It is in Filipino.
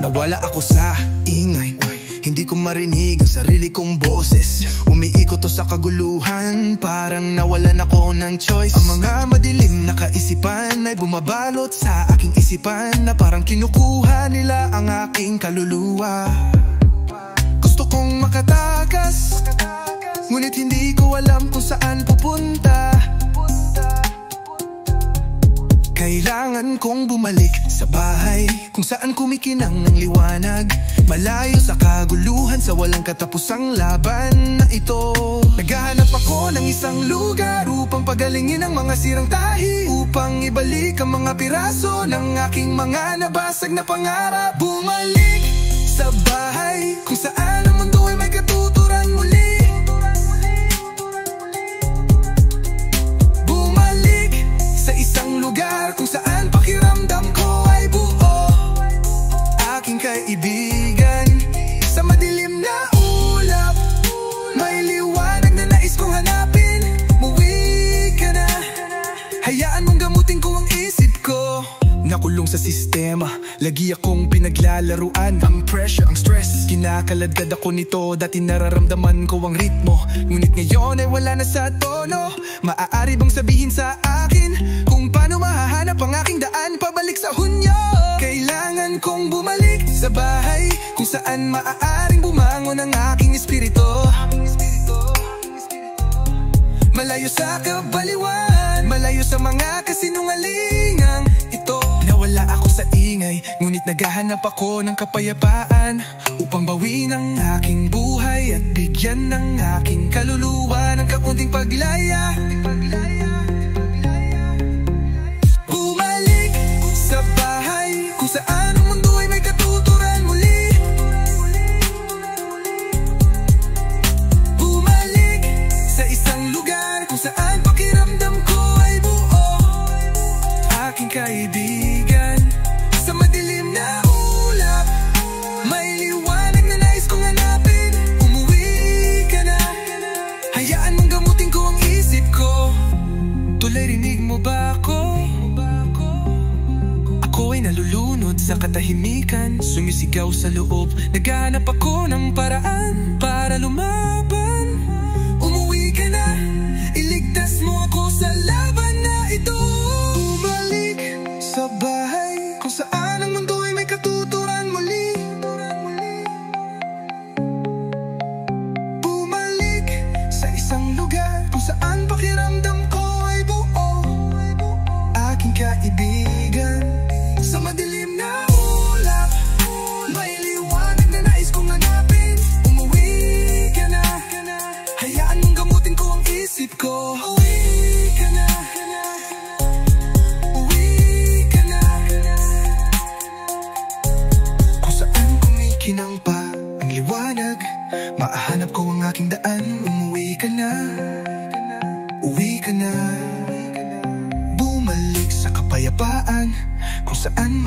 Nawala ako sa ingay, hindi ko marinig ang sarili kong boses. Umiikot to sa kaguluhan, parang nawalan ako ng choice. Ang mga madilim na kaisipan ay bumabalot sa aking isipan, na parang kinukuha nila ang aking kaluluwa. Gusto kong makatakas, ngunit hindi ko alam kung saan pupunta. Kailangan kong bumalik sa bahay, kung saan kumikinang ng liwanag, malayo sa kaguluhan, sa walang katapusang laban na ito. Naghahanap ako ng isang lugar upang pagalingin ang mga sirang tahi, upang ibalik ang mga piraso ng aking mga nabasag na pangarap. Bumalik sa bahay, kung saan ang mundo ay may katuturan muli. Bumalik sa isang lugar kung saan pakiramdam ko ay buo. Aking kaibigan, sa madilim na ulap, may liwanag na nais kong hanapin. Muwi ka na, hayaan mong gamutin ko ang isip ko. Nakulong sa sistema, lagi akong pinaglalaruan. Ang pressure, ang stress, kinakaladkad ako nito. Dati nararamdaman ko ang ritmo, ngunit ngayon ay wala na sa tono. Maaari bang sabihin sa akin kung paano mahahanap ang aking daan pabalik sa Hunyo? Kailangan kong bumalik sa bahay, kung saan maaaring bumangon ang aking espiritu. Malayo sa kabaliwan, malayo sa mga kasinungalingang ito. Nawala ako sa ingay, ngunit naghahanap ako ng kapayapaan, upang bawiin ang aking buhay at bigyan ng aking kaluluwa ng kaunting paglaya. Bumalik sa bahay, kung saan ang mundo ay may katuturan muli. Bumalik sa isang lugar kung saan pakiramdam ko ay buo. Aking kaibigan, sa madilim na ulap, may liwanag na nais kong hanapin. Umuwi ka na, hayaan mong gamutin ko ang isip ko. Tulay, rinig mo ba ako? Ako ay nalulunod sa katahimikan, sumisigaw sa loob. Naghahanap ako ng paraan para lumaban. Umuwi ka na, iligtas mo ako sa laban na ito. Bumalik sa bahay, kung saan ang mundo ay may katuturan muli. Bumalik sa isang lugar kung saan pakiramdam ko ay buo. Aking kaibigan, sa madilim na ulap, may liwanag na nais kong hanapin. Umuwi ka na, hayaan mong gamutin ko ang isip ko. Uwi ka na, uwi ka na, kung saan kumikinang pa ang liwanag, mahanap ko ang aking daan. Umuwi ka na, uwi ka na. Bumalik sa kapayapaan, kung saan